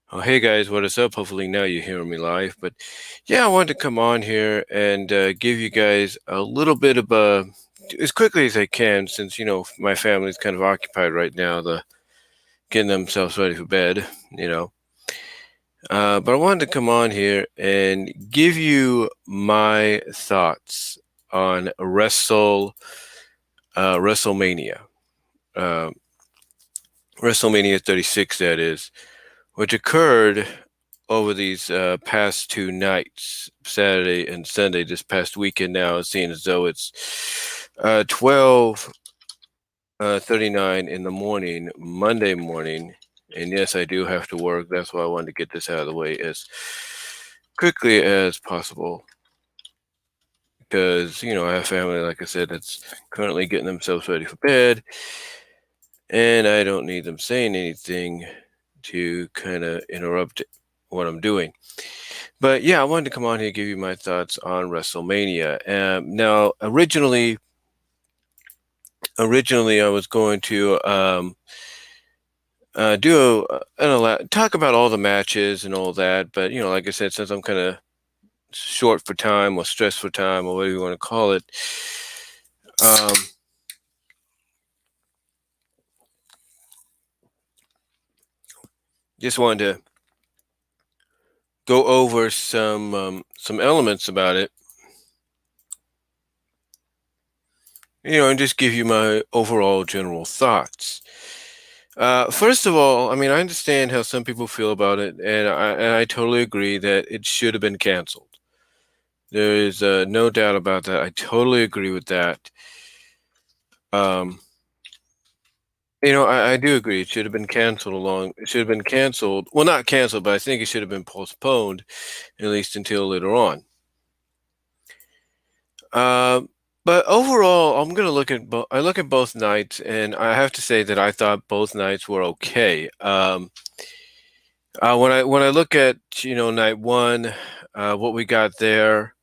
Oh, hey guys, what is up? Hopefully now you're hearing me live. But yeah, I wanted to come on here and give you guys a little bit of as quickly as I can, since my family's kind of occupied right now, the getting themselves ready for bed. You know, but I wanted to come on here and give you my thoughts on WrestleMania, uh, WrestleMania 36, that is, which occurred over these past two nights, Saturday and Sunday, this past weekend. Now it's seeing as though it's 12:39 in the morning, Monday morning. And yes, I do have to work. That's why I wanted to get this out of the way as quickly as possible. Because, I have family, like I said, that's currently getting themselves ready for bed. And I don't need them saying anything to kind of interrupt what I'm doing. But yeah, I wanted to come on here and give you my thoughts on WrestleMania. Now, originally, I was going to talk about all the matches and all that. But like I said, since I'm kind of short for time or stressed for time or whatever you want to call it, um, just wanted to go over some elements about it. And just give you my overall general thoughts. First of all, I mean, I understand how some people feel about it, and I totally agree that it should have been canceled. There is no doubt about that. I totally agree with that. Um, I do agree. It should have been canceled It should have been canceled. Well, not canceled, but I think it should have been postponed, at least until later on. Uh, but overall, I'm gonna look at I look at both nights, and I have to say that I thought both nights were okay. When I look at night one, what we got there,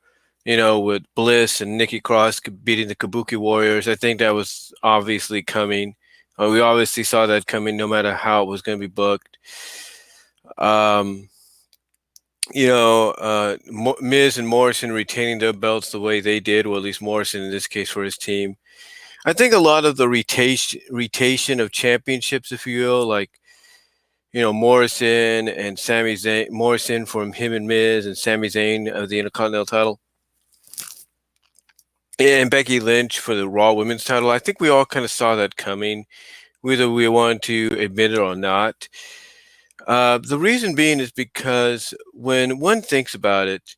with Bliss and Nikki Cross beating the Kabuki Warriors, I think that was obviously coming. We obviously saw that coming, no matter how it was going to be booked. Um, Miz and Morrison retaining their belts the way they did, or at least Morrison in this case for his team. I think a lot of the retention of championships, if you will, like Morrison and Sami Zayn, Morrison from him and Miz, and Sami Zayn of the Intercontinental title, and Becky Lynch for the Raw Women's title. I think we all kind of saw that coming, whether we want to admit it or not. The reason being is because when one thinks about it,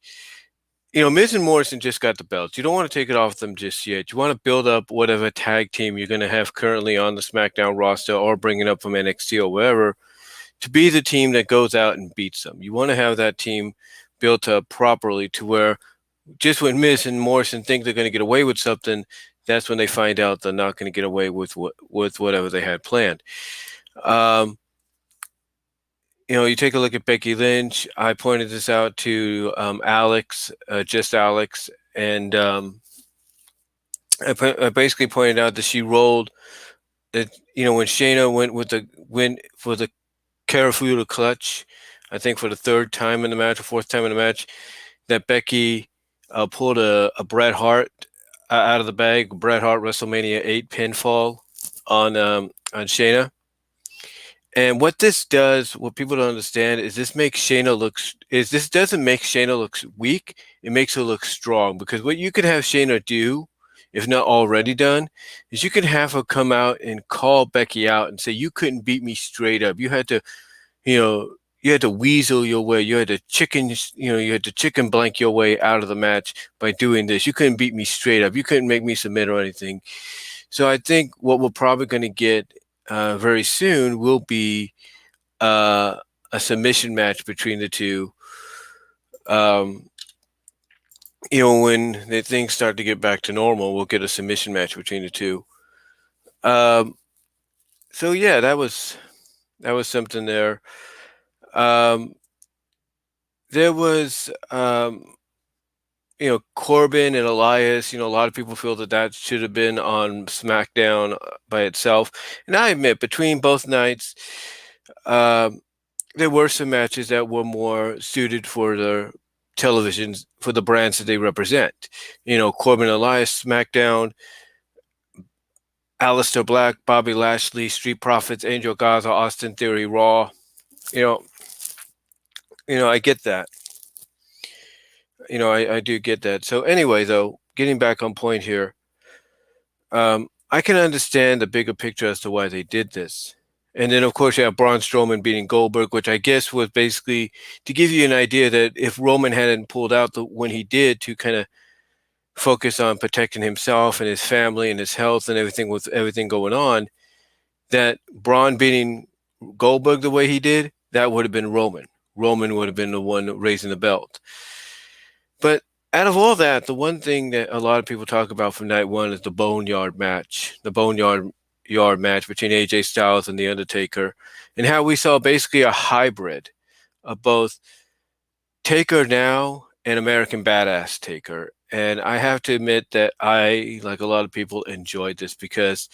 Miz and Morrison just got the belts. You don't want to take it off them just yet. You want to build up whatever tag team you're going to have currently on the SmackDown roster or bring it up from NXT or wherever to be the team that goes out and beats them. You want to have that team built up properly to where just when Miz and Morrison think they're going to get away with something, that's when they find out they're not going to get away with whatever they had planned. Um, you take a look at Becky Lynch. I pointed this out to Alex, just Alex, and I basically pointed out that she rolled that when Shayna went with the win for the Karafuda clutch, I think for the third time in the match or fourth time in the match, that Becky pulled a Bret Hart out of the bag. Bret Hart WrestleMania 8 pinfall on Shayna. And what this does, what people don't understand, is this doesn't make Shayna look weak. It makes her look strong, because what you could have Shayna do, if not already done, is you could have her come out and call Becky out and say, "You couldn't beat me straight up. You had to, you had to weasel your way. You had to chicken blank your way out of the match by doing this. You couldn't beat me straight up. You couldn't make me submit or anything." So I think what we're probably going to get very soon will be a submission match between the two. Um, when the things start to get back to normal, we'll get a submission match between the two. So yeah, that was something there. Um, there was Corbin and Elias. A lot of people feel that should have been on SmackDown by itself, and I admit between both nights. there were some matches that were more suited for the televisions, for the brands that they represent. You know, Corbin Elias, SmackDown, Aleister Black, Bobby Lashley, Street Profits, Angel Gaza, Austin Theory, Raw. You know, I get that. I do get that. So anyway, though, getting back on point here, I can understand the bigger picture as to why they did this. And then, of course, you have Braun Strowman beating Goldberg, which I guess was basically to give you an idea that if Roman hadn't pulled out when he did to kind of focus on protecting himself and his family and his health and everything with everything going on, that Braun beating Goldberg the way he did, that would have been Roman. Roman would have been the one raising the belt. But out of all that, the one thing that a lot of people talk about from night one is the Boneyard match. The Boneyard yard match between AJ Styles and The Undertaker, and how we saw basically a hybrid of both Taker now and American Badass Taker. And I have to admit that I, like a lot of people, enjoyed this because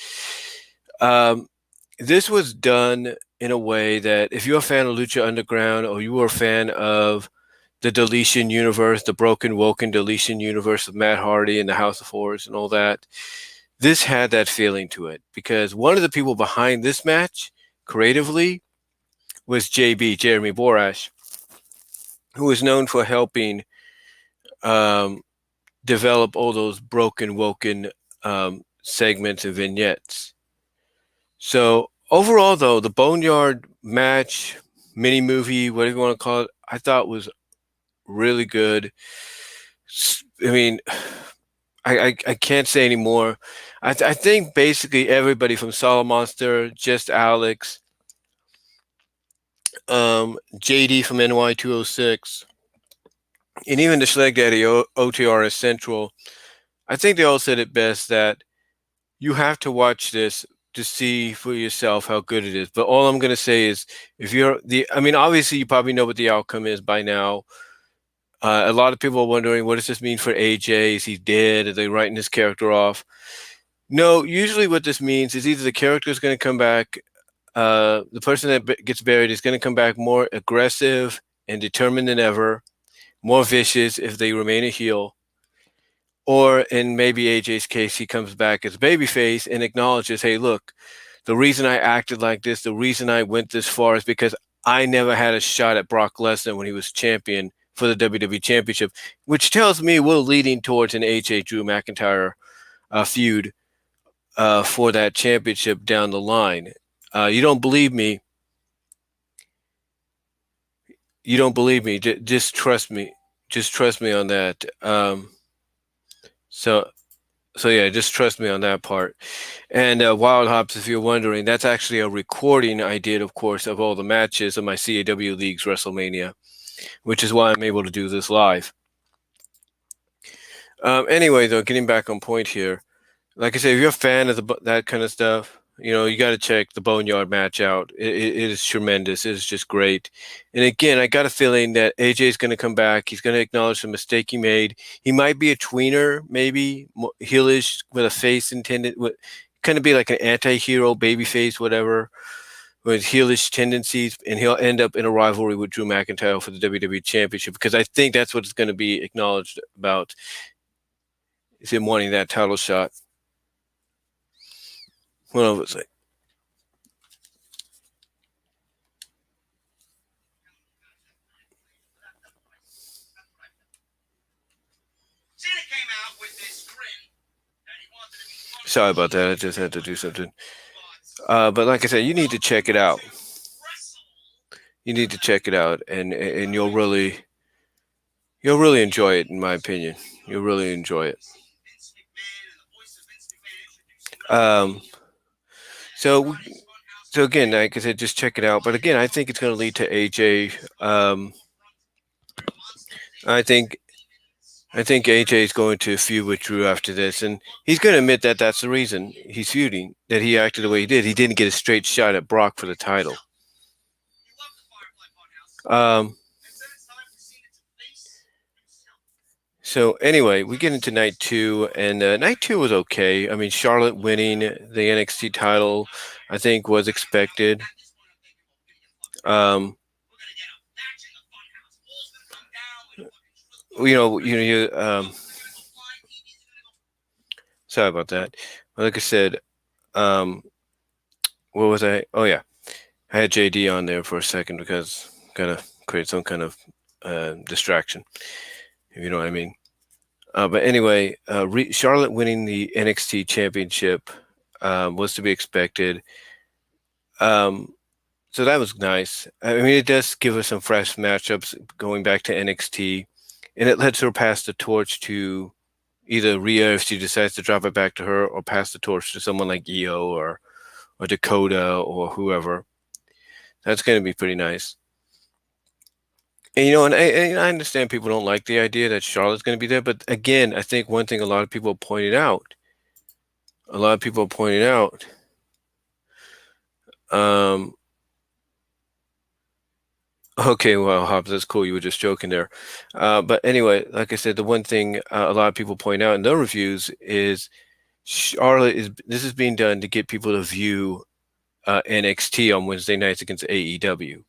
this was done in a way that if you're a fan of Lucha Underground or you were a fan of the Deletion universe, the Broken Woken Deletion universe of Matt Hardy and the House of Horrors and all that, this had that feeling to it because one of the people behind this match creatively was JB, Jeremy Borash, who is known for helping develop all those Broken Woken segments and vignettes. So overall, though, the Boneyard match, mini movie, whatever you want to call it, I thought was really good. I mean, I can't say anymore. I think basically everybody from Solid Monster, Just Alex, JD from NY206, and even the Schleg Daddy OTRS Central, I think they all said it best that you have to watch this to see for yourself how good it is. But all I'm going to say is obviously you probably know what the outcome is by now. A lot of people are wondering, what does this mean for AJ? Is he dead? Are they writing his character off? No, usually what this means is either the character is going to come back, the person that gets buried is going to come back more aggressive and determined than ever, more vicious if they remain a heel. Or in maybe AJ's case, he comes back as babyface and acknowledges, hey, look, the reason I acted like this, the reason I went this far is because I never had a shot at Brock Lesnar when he was champion for the WWE Championship, which tells me we're leading towards an AJ Drew McIntyre feud for that championship down the line. You don't believe me? You don't believe me? Just trust me. Just trust me on that. So yeah, just trust me on that part. And Wild Hops, if you're wondering, that's actually a recording I did, of course, of all the matches of my CAW League's WrestleMania, which is why I'm able to do this live. Anyway, though, getting back on point here, like I said, if you're a fan of that kind of stuff, you got to check the Boneyard match out. It is tremendous. It is just great. And again, I got a feeling that AJ is going to come back. He's going to acknowledge the mistake he made. He might be a tweener, maybe heelish with a face intended, kind of be like an anti-hero, baby face, whatever, with heelish tendencies, and he'll end up in a rivalry with Drew McIntyre for the WWE Championship because I think that's what it's going to be acknowledged about, is him wanting that title shot. What was it? Sorry about that. I just had to do something. But like I said, you need to check it out. You need to check it out, and you'll really enjoy it, in my opinion. You'll really enjoy it. Um, so again, like I said, just check it out. But again, I think it's going to lead to AJ. I think AJ is going to feud with Drew after this, and he's going to admit that that's the reason he's feuding, that he acted the way he did. He didn't get a straight shot at Brock for the title. So anyway, we get into night two, and night two was okay. I mean, Charlotte winning the NXT title, I think, was expected. Sorry about that. Like I said, um, what was I? Oh yeah, I had JD on there for a second because gotta create some kind of distraction, if you know what I mean. But anyway, Charlotte winning the NXT Championship was to be expected. Um, so that was nice. I mean, it does give us some fresh matchups going back to NXT, and it lets her pass the torch to either Rhea if she decides to drop it back to her, or pass the torch to someone like Io or Dakota or whoever. That's going to be pretty nice. And I understand people don't like the idea that Charlotte's going to be there, but again, I think one thing a lot of people pointed out, um, okay, well, Hobbs, that's cool. You were just joking there. But anyway, like I said, the one thing a lot of people point out in their reviews is this is being done to get people to view NXT on Wednesday nights against AEW.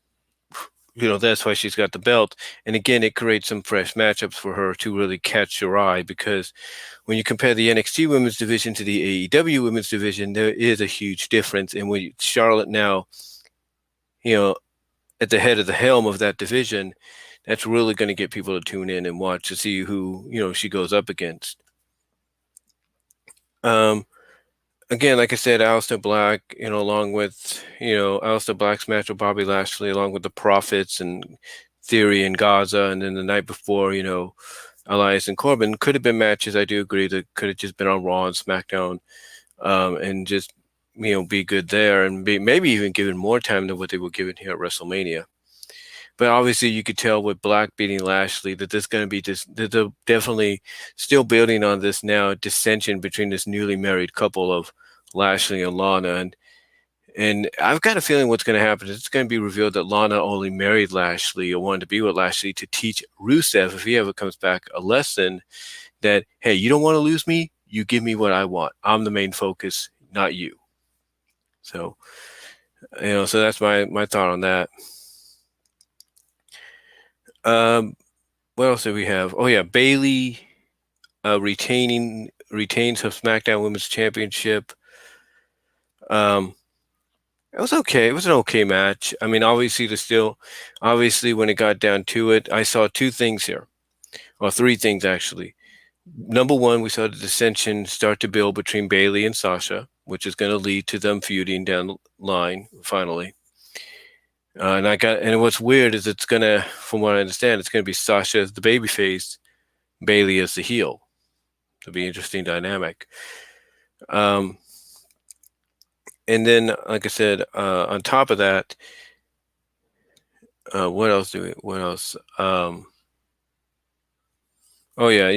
That's why she's got the belt. And again, it creates some fresh matchups for her to really catch your eye, because when you compare the NXT women's division to the AEW women's division, there is a huge difference. And when Charlotte now, at the head of the helm of that division, that's really going to get people to tune in and watch to see who, she goes up against. Again, like I said, Aleister Black, along with, Aleister Black's match with Bobby Lashley, along with the Profits and Theory and Gaza, and then the night before, Elias and Corbin could have been matches. I do agree that could have just been on Raw and SmackDown, and just, be good there, and maybe even given more time than what they were given here at WrestleMania. But obviously, you could tell with Black beating Lashley that there's going to be that they're definitely still building on this now dissension between this newly married couple of Lashley and Lana, and I've got a feeling what's going to happen is it's going to be revealed that Lana only married Lashley or wanted to be with Lashley to teach Rusev, if he ever comes back, a lesson that, hey, you don't want to lose me, you give me what I want. I'm the main focus, not you. So, so that's my thought on that. What else do we have? Oh yeah, Bayley retains her SmackDown Women's Championship. It was okay. It was an okay match. I mean, obviously when it got down to it, I saw two things here, or three things actually. Number one, we saw the dissension start to build between Bayley and Sasha, which is going to lead to them feuding down the line finally. And what's weird is it's gonna, from what I understand, it's gonna be Sasha as the babyface, Bayley as the heel. It'll be an interesting dynamic. And then, like I said, on top of that, what else? Oh yeah,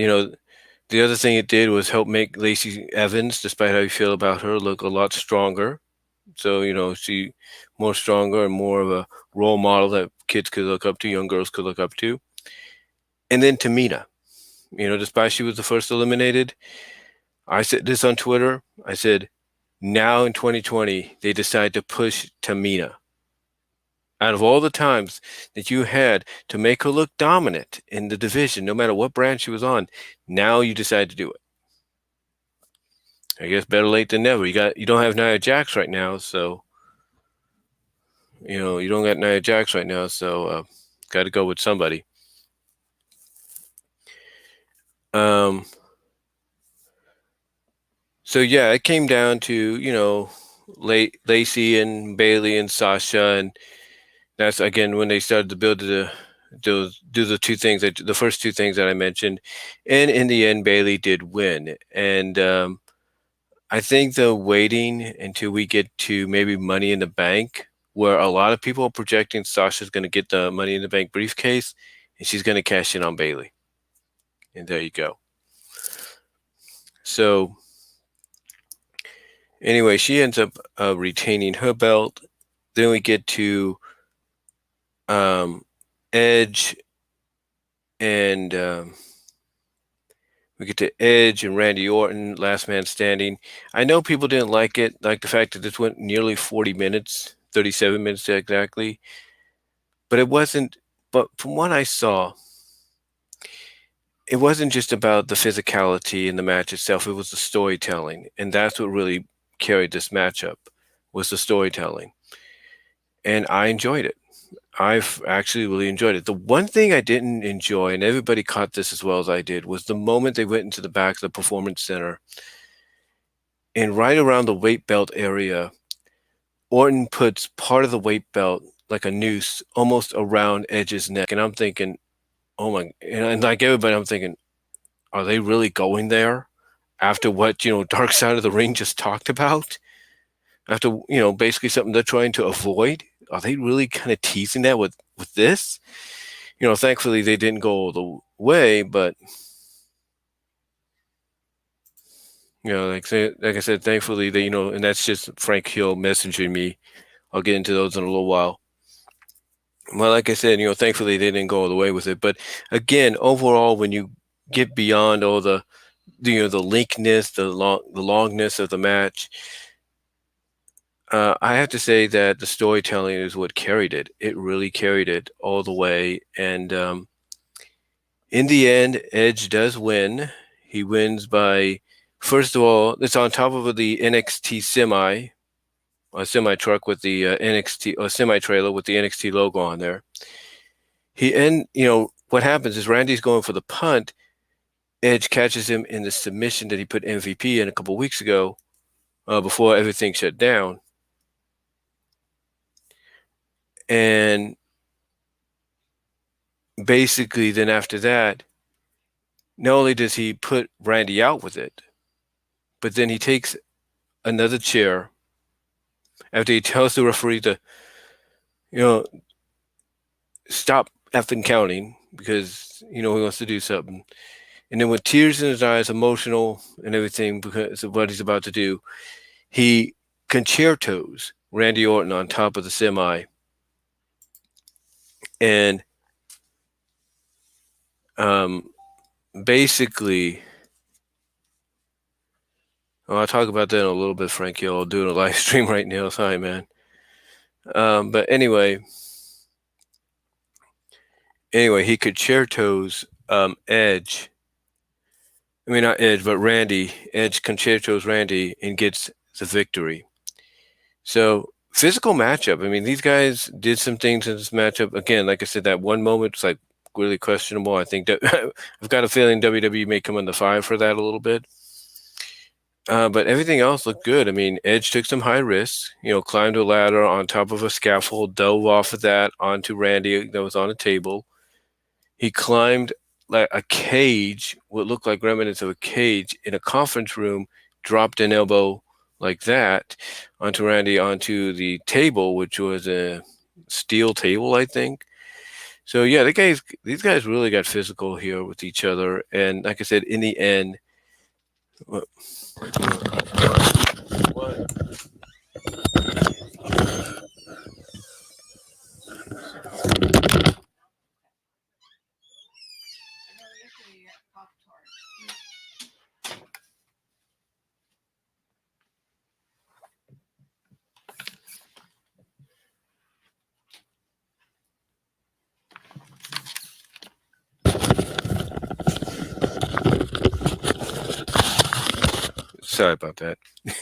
the other thing it did was help make Lacey Evans, despite how you feel about her, look a lot stronger. So, she more stronger and more of a role model that kids could look up to, young girls could look up to. And then Tamina, despite she was the first eliminated, I said this on Twitter. I said, now in 2020, they decide to push Tamina. Out of all the times that you had to make her look dominant in the division, no matter what brand she was on, now you decide to do it. I guess better late than never. You don't have Nia Jax right now, so you don't got Nia Jax right now, so got to go with somebody. So yeah, it came down to Lacey and Bayley and Sasha, and that's again when they started to build do the two things the first two things that I mentioned, and in the end, Bayley did win, and I think the waiting until we get to maybe Money in the Bank, where a lot of people are projecting Sasha's going to get the Money in the Bank briefcase, and she's going to cash in on Bayley, and there you go. So anyway, she ends up retaining her belt. Then we get to Edge and Randy Orton, last man standing. I know people didn't like it, like the fact that this went nearly 40 minutes, 37 minutes exactly. But it wasn't. But from what I saw, it wasn't just about the physicality in the match itself. It was the storytelling, and that's what really carried this matchup was the storytelling, and I enjoyed it. I've actually really enjoyed it. The one thing I didn't enjoy, and everybody caught this as well as I did, was the moment they went into the back of the performance center and right around the weight belt area, Orton puts part of the weight belt like a noose almost around Edge's neck. And I'm thinking, oh my, and like everybody, I'm thinking, are they really going there after what, Dark Side of the Ring just talked about? After, basically something they're trying to avoid? Are they really kind of teasing that with this? Thankfully they didn't go all the way, but like I said, thankfully they, and that's just Frank Hill messaging me. I'll get into those in a little while. Well, like I said, thankfully they didn't go all the way with it. But again, overall, when you get beyond all the linkness, the longness of the match, I have to say that the storytelling is what carried it. It really carried it all the way, and in the end, Edge does win. He wins by, first of all, it's on top of the NXT a semi truck with the NXT, a semi trailer with the NXT logo on there. What happens is Randy's going for the punt. Edge catches him in the submission that he put MVP in a couple weeks ago, before everything shut down. And basically, then after that, not only does he put Randy out with it, but then he takes another chair after he tells the referee to, you know, stop effing counting because, he wants to do something. And then with tears in his eyes, emotional and everything because of what he's about to do, he concertos Randy Orton on top of the semi. And basically, I'll talk about that in a little bit, Frankie. I'll do a live stream right now. Sorry, man. But anyway, he concertos Edge. I mean, not Edge, but Randy. Edge concertos Randy and gets the victory. So, physical matchup. I mean, these guys did some things in this matchup. Again, like I said, that one moment was like really questionable. I think that I've got a feeling WWE may come under fire for that a little bit. But everything else looked good. I mean, Edge took some high risks, climbed a ladder on top of a scaffold, dove off of that onto Randy that was on a table. He climbed like a cage, what looked like remnants of a cage in a conference room, dropped an elbow like that onto Randy onto the table, which was a steel table, I think. So yeah, these guys really got physical here with each other, and like I said, in the end, what? Sorry about that. You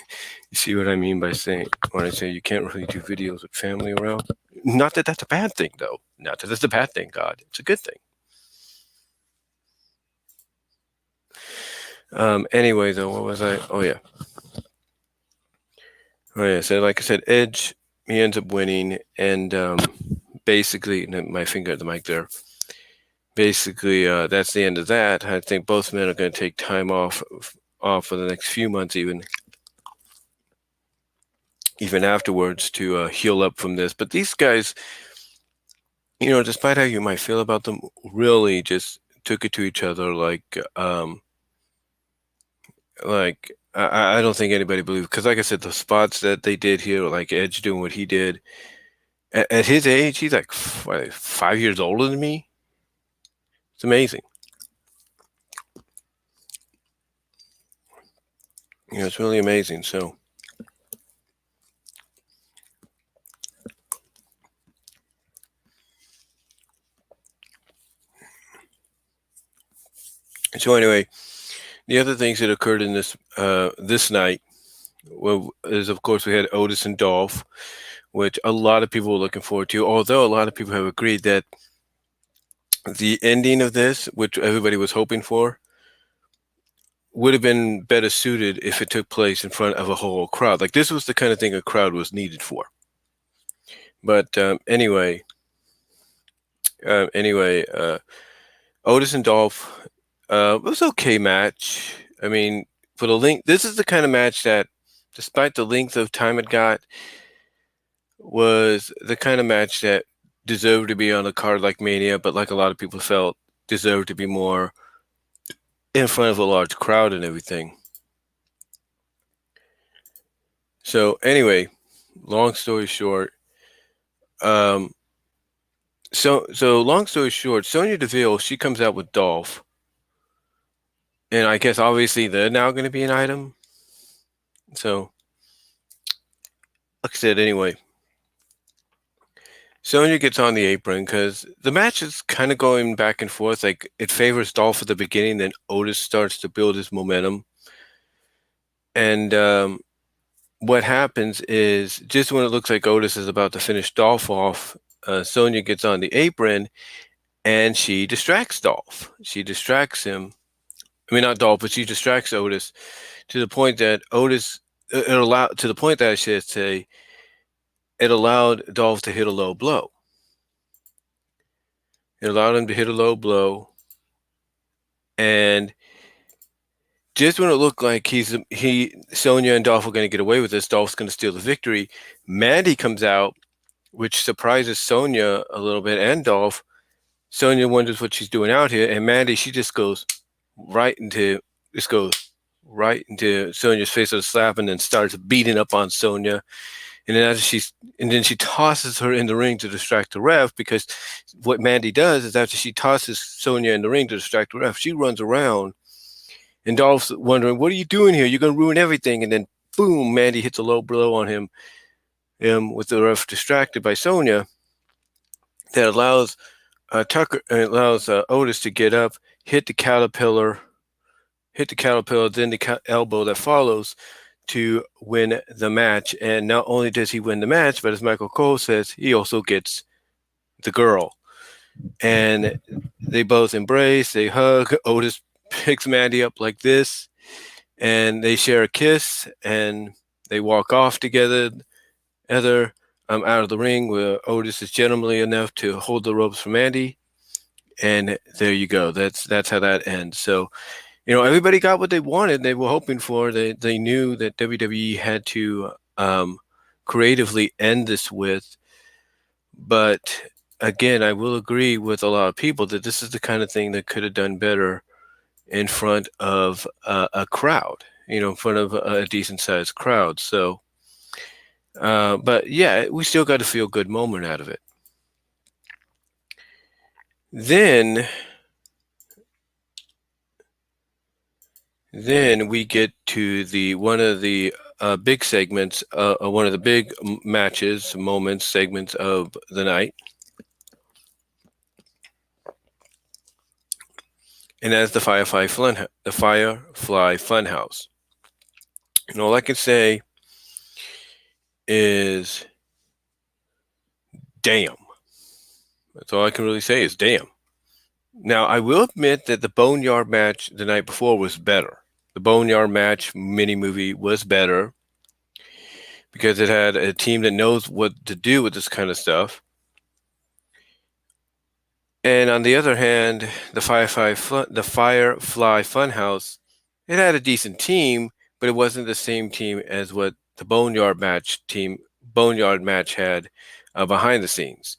see what I mean by saying when I say you can't really do videos with family around? Not that that's a bad thing, though. Not that that's a bad thing, God. It's a good thing. Anyway, though, what was I? Oh, yeah. So like I said, Edge, he ends up winning, and basically, my finger at the mic there. Basically, that's the end of that. I think both men are going to take time off for the next few months, even afterwards, to heal up from this. But these guys, despite how you might feel about them, really just took it to each other like I don't think anybody believed, because like I said, the spots that they did here, like Edge doing what he did at his age, he's like 5 years older than me. It's amazing. It's really amazing. So So anyway, the other things that occurred in this night, well, is of course we had Otis and Dolph, which a lot of people were looking forward to. Although a lot of people have agreed that the ending of this, which everybody was hoping for, would have been better suited if it took place in front of a whole crowd. Like this was the kind of thing a crowd was needed for. But anyway, Otis and Dolph, it was okay match. I mean, for the length, this is the kind of match that, despite the length of time it got, was the kind of match that deserved to be on a card like Mania, but like a lot of people felt, deserved to be more in front of a large crowd and everything. So anyway, long story short, so long story short, Sonya Deville, she comes out with Dolph, and I guess obviously they're now going to be an item. So, like I said, anyway, Sonya gets on the apron because the match is kind of going back and forth. Like it favors Dolph at the beginning, then Otis starts to build his momentum, and what happens is just when it looks like Otis is about to finish Dolph off, Sonya gets on the apron and she distracts Dolph. She distracts him. I mean, not Dolph, but she distracts Otis to the point that I should say, it allowed Dolph to hit a low blow. It allowed him to hit a low blow, and just when it looked like Sonya and Dolph were going to get away with this, Dolph's going to steal the victory. Mandy comes out, which surprises Sonya a little bit and Dolph. Sonya wonders what she's doing out here, and Mandy, she just goes right into Sonya's face with a slap, and then starts beating up on Sonya. And then she tosses her in the ring to distract the ref, because what Mandy does is after she tosses Sonya in the ring to distract the ref, she runs around, and Dolph's wondering, "What are you doing here? You're going to ruin everything." And then boom, Mandy hits a low blow on him, with the ref distracted by Sonya. That allows Otis to get up, hit the caterpillar, then the elbow that follows to win the match. And not only does he win the match, but as Michael Cole says, he also gets the girl. And they both embrace, they hug. Otis picks Mandy up like this, and they share a kiss, and they walk off together. Out of the ring, where Otis is gentlemanly enough to hold the ropes for Mandy, and there you go. That's how that ends. So, everybody got what they wanted. They were hoping for. They knew that WWE had to creatively end this with. But again, I will agree with a lot of people that this is the kind of thing that could have done better in front of a crowd. In front of a decent sized crowd. So. But yeah, we still got a feel good moment out of it. Then we get to one of the big segments, one of the big matches, moments, segments of the night. And that's the Firefly Funhouse. And all I can say is damn. That's all I can really say is damn. Now, I will admit that the Boneyard match the night before was better. The Boneyard match mini movie was better because it had a team that knows what to do with this kind of stuff. And on the other hand, the Firefly Funhouse, it had a decent team, but it wasn't the same team as what the Boneyard match had behind the scenes.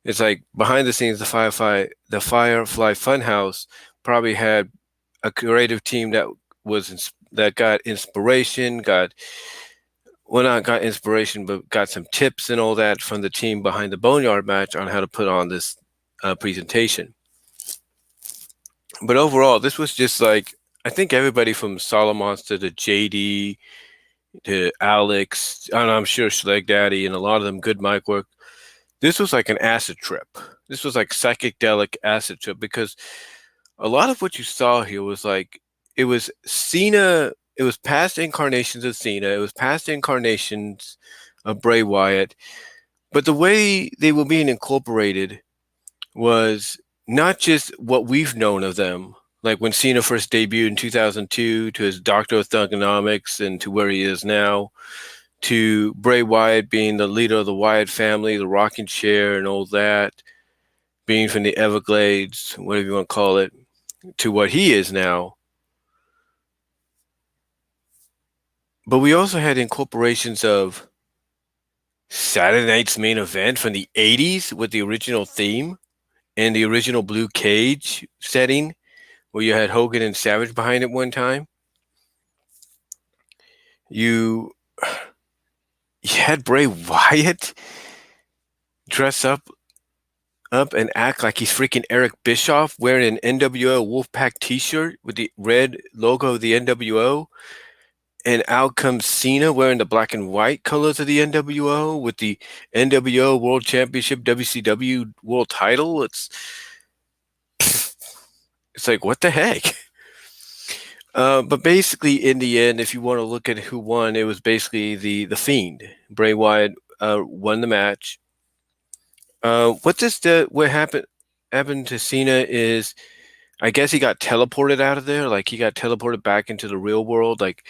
It's like behind the scenes, the Firefly Funhouse probably had a creative team that got inspiration, but got some tips and all that from the team behind the Boneyard match on how to put on this presentation. But overall, this was just like, I think everybody from Solomonster to JD to Alex, and I'm sure Schleg Daddy and a lot of them, good mic work. This was like an acid trip. This was like psychedelic acid trip, because a lot of what you saw here was like it was Cena. It was past incarnations of Cena. It was past incarnations of Bray Wyatt. But the way they were being incorporated was not just what we've known of them, like when Cena first debuted in 2002 to his Doctor of Thugonomics and to where he is now, to Bray Wyatt being the leader of the Wyatt family, the rocking chair and all that, being from the Everglades, whatever you want to call it, to what he is now. But we also had incorporations of Saturday Night's Main Event from the 80s with the original theme and the original blue cage setting where you had Hogan and Savage behind it one time. You, you had Bray Wyatt dress up and act like he's freaking Eric Bischoff wearing an NWO Wolfpack t-shirt with the red logo of the NWO. And out comes Cena wearing the black and white colors of the NWO with the NWO World Championship WCW World Title. It's like, what the heck? But basically, in the end, if you want to look at who won, it was basically the Fiend. Bray Wyatt won the match. What happened to Cena is, I guess he got teleported out of there. Like he got teleported back into the real world. Like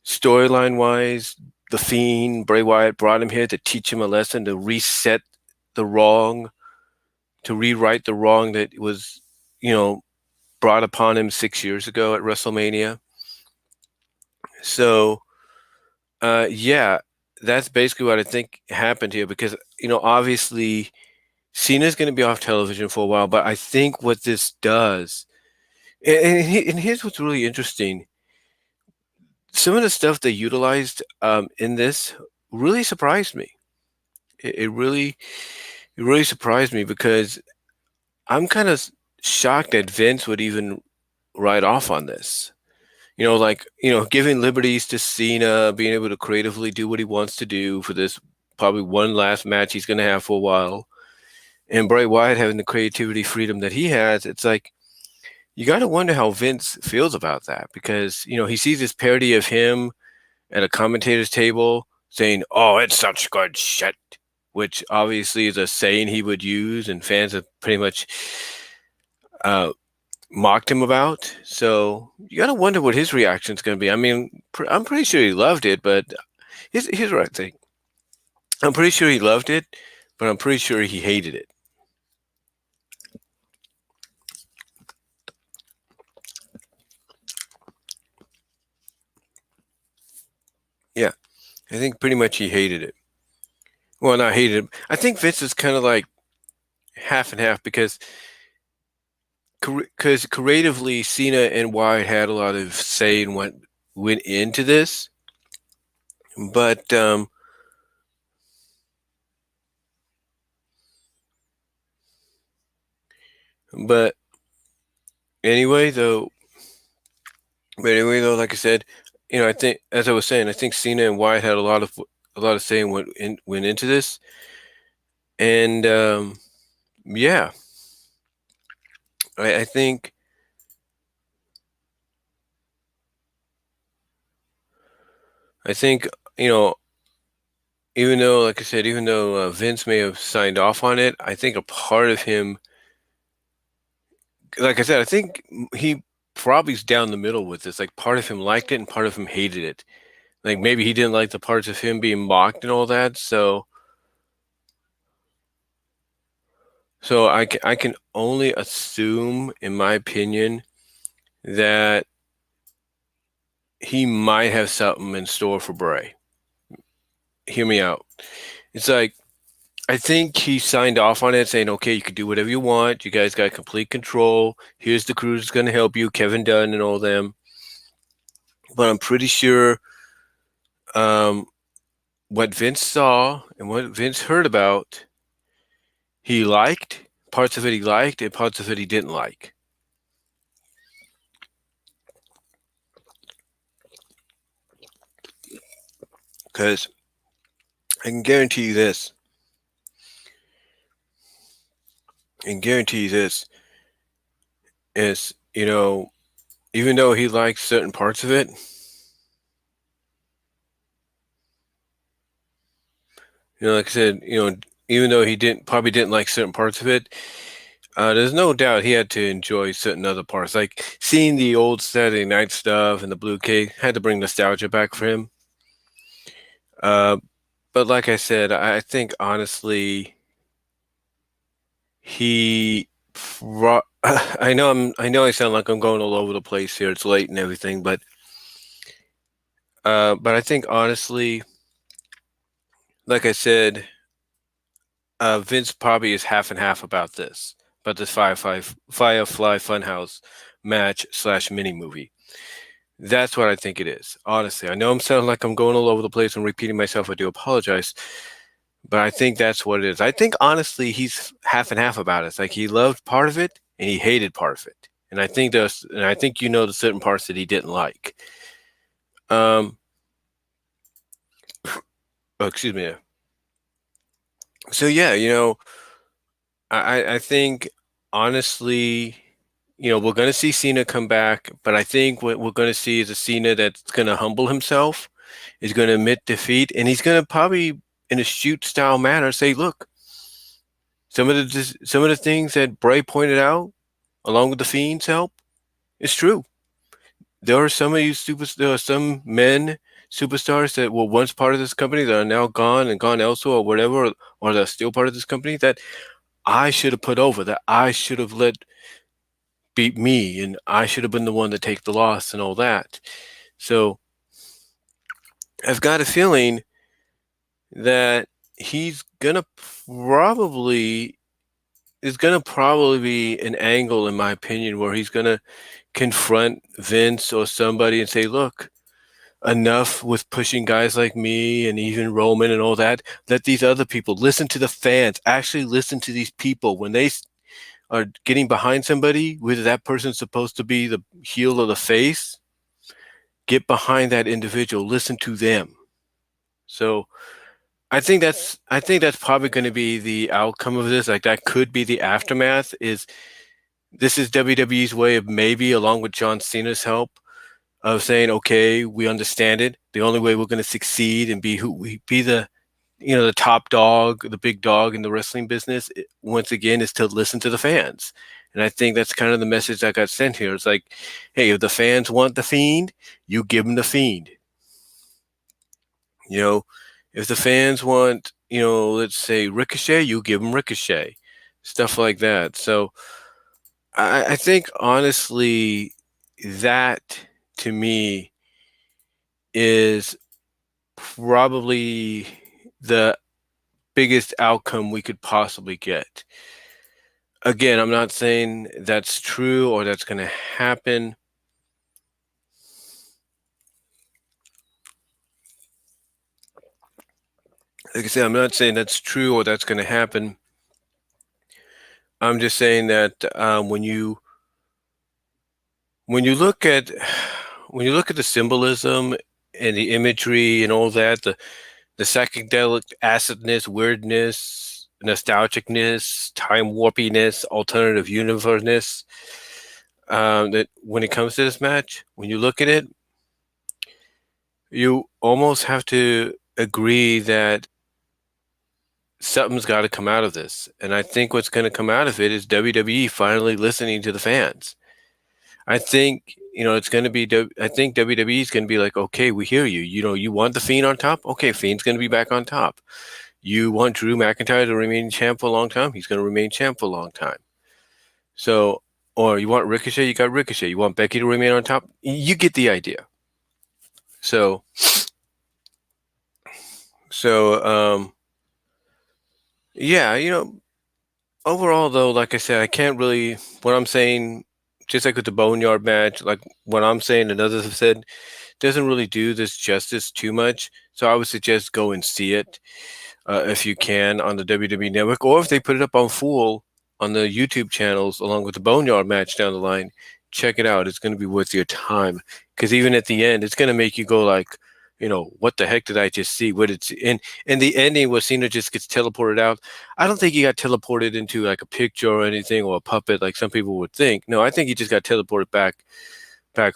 storyline wise, the Fiend, Bray Wyatt brought him here to teach him a lesson, to reset the wrong, to rewrite the wrong that was, you know, brought upon him 6 years ago at WrestleMania. So, yeah, that's basically what I think happened here because, obviously Cena's going to be off television for a while, but I think what this does, and here's what's really interesting. Some of the stuff they utilized in this really surprised me. It really surprised me because I'm kind of shocked that Vince would even write off on this. Giving liberties to Cena, being able to creatively do what he wants to do for this probably one last match he's going to have for a while, and Bray Wyatt having the creativity freedom that he has. It's like you got to wonder how Vince feels about that because he sees this parody of him at a commentator's table saying, "Oh, it's such good shit," which obviously is a saying he would use, and fans have pretty much uh, mocked him about. So you got to wonder what his reaction is going to be. I mean, I'm pretty sure he loved it, but here's what I think. I'm pretty sure he loved it, but I'm pretty sure he hated it. Yeah, I think pretty much he hated it. Well, not hated it. I think Vince is kind of like half and half because creatively, Cena and Wyatt had a lot of say in what went into this. But but anyway, though. But anyway, though, like I said, I think as I was saying, I think Cena and Wyatt had a lot of say in what went into this, and yeah, I think I think you know even though, like I said, even though Vince may have signed off on it, I think a part of him, like I said, I think he probably is down the middle with this. Like part of him liked it and part of him hated it. Like maybe he didn't like the parts of him being mocked and all that. So I can only assume, in my opinion, that he might have something in store for Bray. Hear me out. It's like I think he signed off on it, saying, "Okay, you can do whatever you want. You guys got complete control. Here's the crew that's going to help you, Kevin Dunn and all them." But I'm pretty sure um, what Vince saw and what Vince heard about, he liked. Parts of it he liked, and parts of it he didn't like. Because I can guarantee you this. And guarantee you this. is, even though he likes certain parts of it, like I said, even though he probably didn't like certain parts of it, there's no doubt he had to enjoy certain other parts, like seeing the old Saturday Night stuff and the Blue Cake had to bring nostalgia back for him. Uh, but like I said, I think honestly, he. I know I sound like I'm going all over the place here. It's late and everything, but I think honestly, like I said, Vince probably is half and half about this Firefly Funhouse match / mini movie. That's what I think it is. Honestly, I know I'm sounding like I'm going all over the place and repeating myself. I do apologize, but I think that's what it is. I think honestly, he's half and half about it. It's like he loved part of it and he hated part of it. And I think the certain parts that he didn't like. Um, oh, excuse me. So yeah, I think honestly, we're going to see Cena come back, but I think what we're going to see is a Cena that's going to humble himself, is going to admit defeat, and he's going to probably, in a shoot style manner, say, "Look, some of the things that Bray pointed out, along with the Fiend's help, is true. There are there are some men superstars that were once part of this company that are now gone and gone elsewhere or whatever, or they're still part of this company that I should have put over, that I should have let beat me, and I should have been the one to take the loss and all that." So I've got a feeling that he's gonna probably is gonna probably be an angle, in my opinion, where he's gonna confront Vince or somebody and say, "Look, enough with pushing guys like me and even Roman and all that. Let these other people listen to the fans. Actually, listen to these people when they are getting behind somebody, whether that person's supposed to be the heel or the face. Get behind that individual. Listen to them." So I think that's probably going to be the outcome of this. Like that could be the aftermath. This is WWE's way of, maybe along with John Cena's help, of saying, okay, we understand it. The only way we're going to succeed and be who we be the top dog, the big dog in the wrestling business, once again, is to listen to the fans. And I think that's kind of the message that got sent here. It's like, hey, if the fans want the Fiend, you give them the Fiend. If the fans want, let's say Ricochet, you give them Ricochet, stuff like that. So I think honestly, that to me is probably the biggest outcome we could possibly get. Again, I'm not saying that's true or that's going to happen. Like I said, I'm not saying that's true or that's going to happen. I'm just saying that when you look at the symbolism and the imagery and all that, the psychedelic acidness, weirdness, nostalgicness, time warpiness, alternative universeness, that when it comes to this match, when you look at it, you almost have to agree that something's got to come out of this. And I think what's going to come out of it is WWE finally listening to the fans. I think, it's going to be, I think WWE is going to be like, okay, we hear you. You want the Fiend on top? Okay, Fiend's going to be back on top. You want Drew McIntyre to remain champ for a long time? He's going to remain champ for a long time. So, or you want Ricochet? You got Ricochet. You want Becky to remain on top? You get the idea. So, yeah, overall though, like I said, I can't really, what I'm saying, just like with the Boneyard match, like what I'm saying and others have said, doesn't really do this justice too much. So I would suggest go and see it if you can on the WWE Network, or if they put it up on full on the YouTube channels along with the Boneyard match down the line. Check it out. It's going to be worth your time, because even at the end, it's going to make you go like, what the heck did I just see? What it's in the ending where Cena just gets teleported out. I don't think he got teleported into like a picture or anything or a puppet like some people would think. No, I think he just got teleported back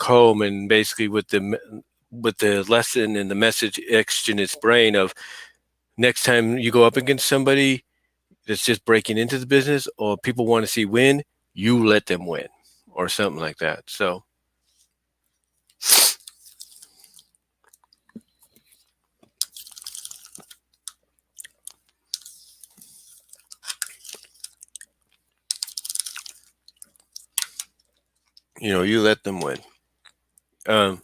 home, and basically with the lesson and the message etched in his brain of next time you go up against somebody that's just breaking into the business or people want to see win, you let them win or something like that. So you let them win. Um,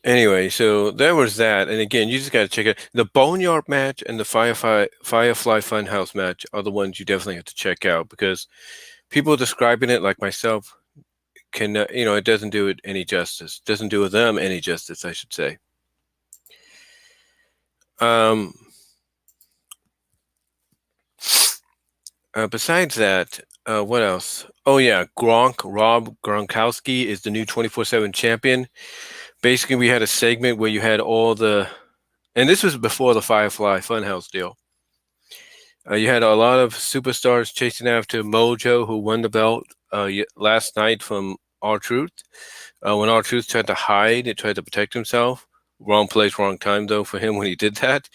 Anyway, so there was that, and again, you just got to check it. The Boneyard match and the Firefly Funhouse match are the ones you definitely have to check out because people describing it like myself can, it doesn't do it any justice. Doesn't do them any justice, I should say. Besides that, what else? Oh yeah, Rob Gronkowski is the new 24/7 champion. Basically, we had a segment where you had and this was before the Firefly Funhouse deal. You had a lot of superstars chasing after Mojo, who won the belt last night from R-Truth. When R-Truth tried to hide, it tried to protect himself. Wrong place, wrong time, though, for him when he did that.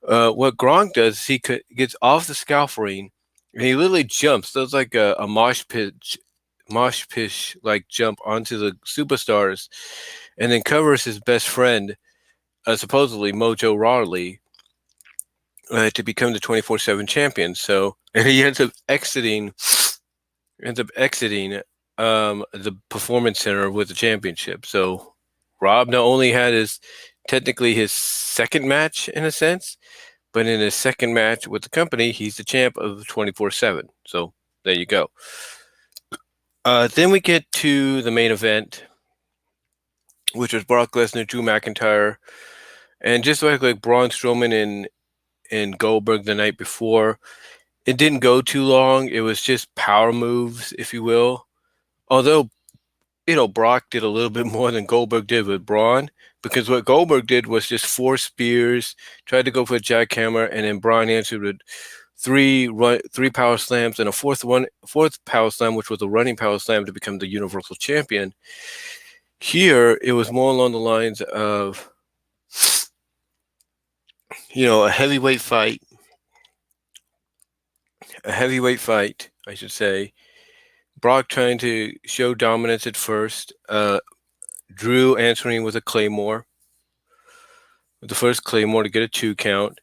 What Gronk does is he gets off the scaffolding, and he literally jumps. Does like a mosh pitch like jump onto the superstars, and then covers his best friend, supposedly Mojo Rawley, to become the 24/7 champion. So, and he ends up exiting the performance center with the championship. So Rob not only had technically his second match in a sense, but in his second match with the company, he's the champ of 24/7. So there you go. Then we get to the main event, which was Brock Lesnar, Drew McIntyre, and just like Braun Strowman and Goldberg the night before, it didn't go too long. It was just power moves, if you will. Although, Brock did a little bit more than Goldberg did with Braun, because what Goldberg did was just 4 spears, tried to go for a jackhammer, and then Braun answered with three power slams and a fourth power slam, which was a running power slam to become the Universal Champion. Here, it was more along the lines of, a heavyweight fight, I should say. Brock trying to show dominance at first. Drew answering with a Claymore. The first Claymore to get a 2 count.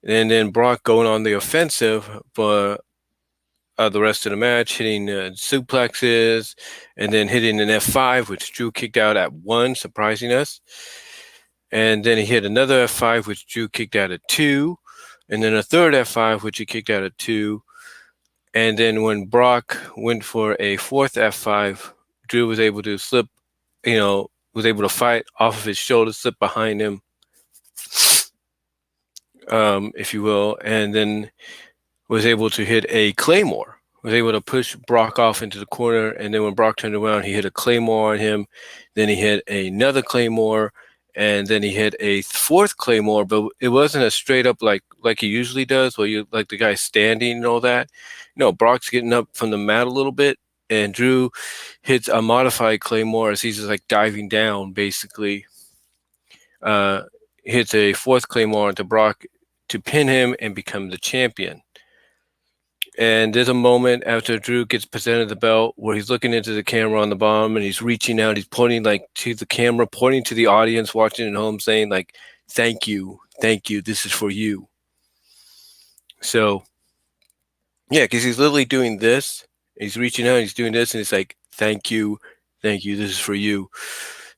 And then Brock going on the offensive for the rest of the match, hitting suplexes and then hitting an F5, which Drew kicked out at 1, surprising us. And then he hit another F5, which Drew kicked out at 2. And then a third F5, which he kicked out at 2. And then when Brock went for a fourth F5, Drew was able to slip, was able to fight off of his shoulder, slip behind him, if you will, and then was able to hit a Claymore, was able to push Brock off into the corner. And then when Brock turned around, he hit a Claymore on him. Then he hit another Claymore, and then he hit a fourth Claymore, but it wasn't a straight up like he usually does, where you like the guy standing and all that. Brock's getting up from the mat a little bit, and Drew hits a modified Claymore as he's just like diving down, basically. Hits a fourth Claymore onto Brock to pin him and become the champion. And there's a moment after Drew gets presented the belt where he's looking into the camera on the bottom and he's reaching out. He's pointing like to the camera, pointing to the audience watching at home, saying like, thank you. This is for you. So, yeah, because he's literally doing this. He's reaching out, he's doing this, and he's like, thank you. This is for you.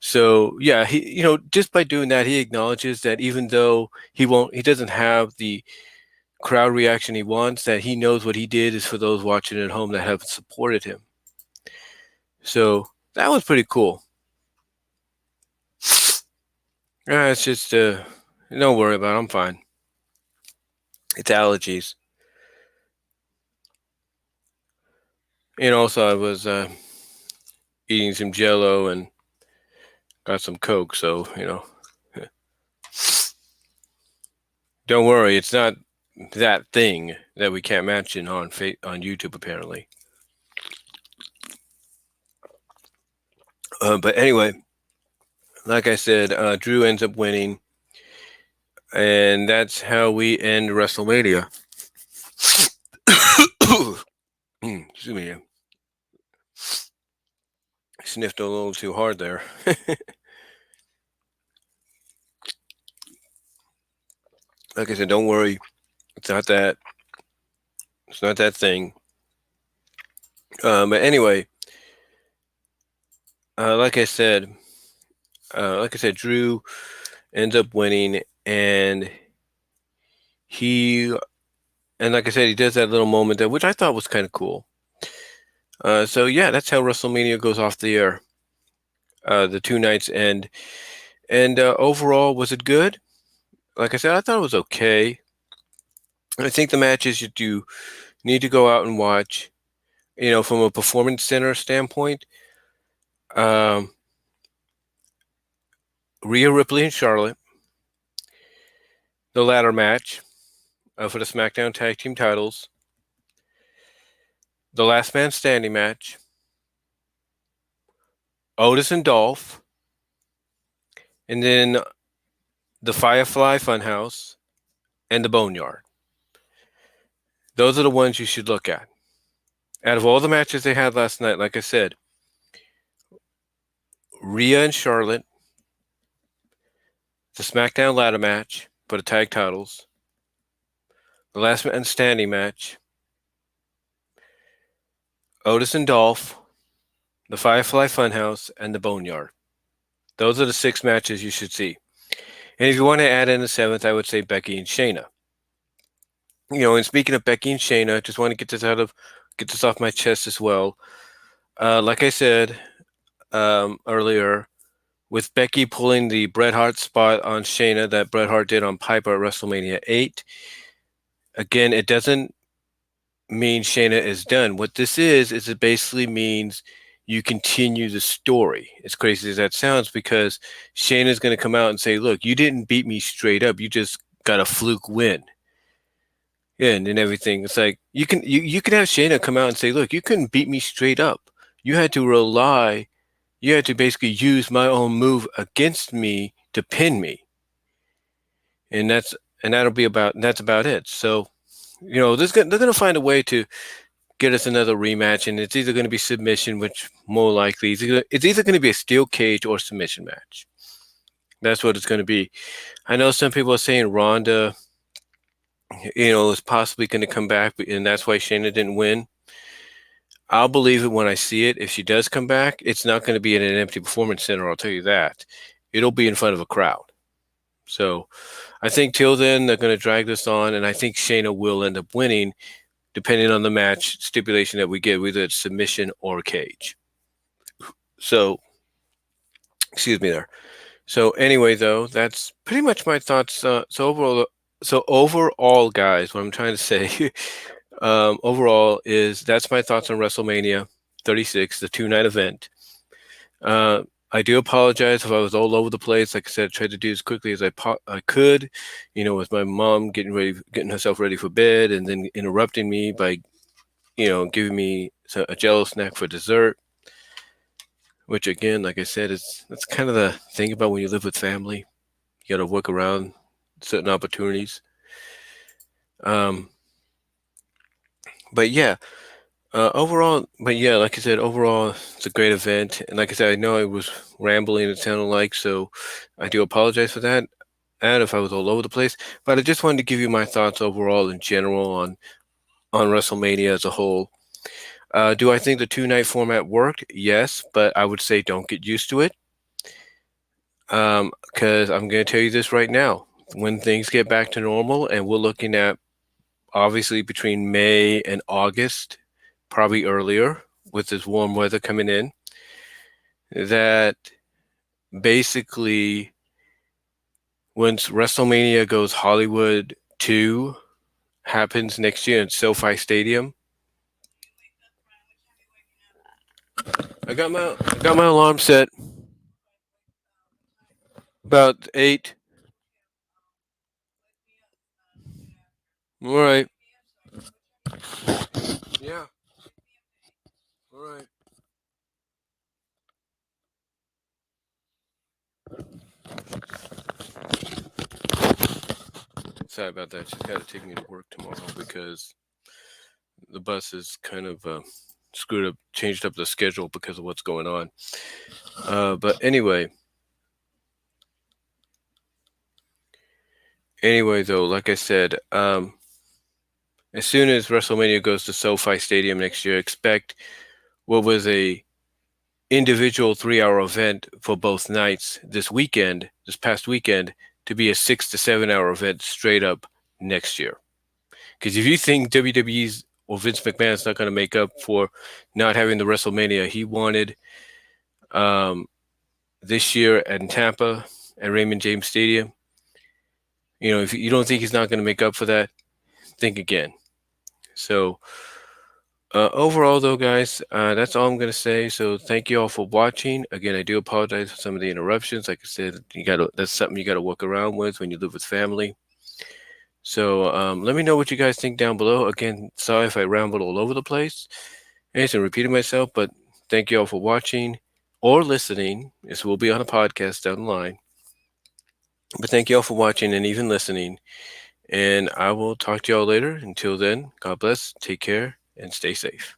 So, yeah, he, just by doing that, he acknowledges that even though he doesn't have the crowd reaction he wants, that he knows what he did is for those watching at home that have supported him. So that was pretty cool. It's just don't worry about it. I'm fine. It's allergies. And also I was eating some Jell-O, and got some coke, so don't worry, it's not that thing that we can't mention on YouTube apparently. But anyway, like I said, Drew ends up winning, and that's how we end WrestleMania. Excuse me, sniffed a little too hard there. Like I said, don't worry, it's not that. It's not that thing. But anyway, like I said, Drew ends up winning, and like I said, he does that little moment there, which I thought was kind of cool. So yeah, that's how WrestleMania goes off the air. The 2 nights end, and overall, was it good? Like I said, I thought it was okay. I think the matches you do need to go out and watch. From a performance center standpoint, Rhea Ripley and Charlotte, the ladder match for the Smackdown Tag Team titles, the Last Man Standing match, Otis and Dolph, and then the Firefly Funhouse, and the Boneyard. Those are the ones you should look at. Out of all the matches they had last night, like I said, Rhea and Charlotte, the SmackDown ladder match for the tag titles, the Last Man Standing match, Otis and Dolph, the Firefly Funhouse, and the Boneyard. Those are the 6 matches you should see. And if you want to add in the 7th, I would say Becky and Shayna. And speaking of Becky and Shayna, I just want to get this off my chest as well. Like I said earlier, with Becky pulling the Bret Hart spot on Shayna that Bret Hart did on Piper at WrestleMania 8, again, it doesn't mean Shayna is done. What this is it basically means you continue the story. As crazy as that sounds, because Shayna's going to come out and say, look, you didn't beat me straight up. You just got a fluke win. Yeah, and everything. It's like you can have Shayna come out and say, look, you couldn't beat me straight up. You had to basically use my own move against me to pin me. And that's about it. So, they're gonna find a way to get us another rematch, and it's either going to be submission, which more likely it's either going to be a steel cage or submission match. That's what it's going to be. I know some people are saying Ronda, is possibly going to come back, and that's why Shayna didn't win. I'll believe it when I see it. If she does come back, it's not going to be in an empty performance center, I'll tell you that. It'll be in front of a crowd. So I think till then, they're going to drag this on, and I think Shayna will end up winning, depending on the match stipulation that we get, whether it's submission or cage. So, excuse me there. So anyway, though, that's pretty much my thoughts. So overall, guys, what I'm trying to say, overall is that's my thoughts on WrestleMania 36, the 2-night event. I do apologize if I was all over the place. Like I said, I tried to do as quickly as I could, with my mom getting herself ready for bed, and then interrupting me by, giving me a Jello snack for dessert. Which again, like I said, that's kind of the thing about when you live with family. You got to work around certain opportunities. But yeah, overall, like I said, overall, it's a great event. And like I said, I know I was rambling, it sounded like, so I do apologize for that. And if I was all over the place, but I just wanted to give you my thoughts overall in general on WrestleMania as a whole. Do I think the 2-night format worked? Yes, but I would say don't get used to it. Because I'm going to tell you this right now. When things get back to normal, and we're looking at obviously between May and August, probably earlier with this warm weather coming in, that basically once WrestleMania goes Hollywood 2 happens next year in SoFi Stadium. I got my alarm set. About 8. All right. Yeah. All right. Sorry about that. She's got to take me to work tomorrow because the bus is kind of screwed up, changed up the schedule because of what's going on. But anyway, though, like I said, as soon as WrestleMania goes to SoFi Stadium next year, expect what was a individual 3-hour event for both nights this past weekend, to be a 6 to 7 hour event straight up next year. Because if you think WWE's or Vince McMahon's not going to make up for not having the WrestleMania he wanted this year in Tampa at Raymond James Stadium, if you don't think he's not going to make up for that, think again. So overall, though, guys, that's all I'm going to say. So thank you all for watching. Again, I do apologize for some of the interruptions. Like I said, that's something you got to work around with when you live with family. So let me know what you guys think down below. Again, sorry if I rambled all over the place. And repeating myself, but thank you all for watching or listening. This will be on a podcast down the line. But thank you all for watching and even listening. And I will talk to you all later. Until then, God bless, take care, and stay safe.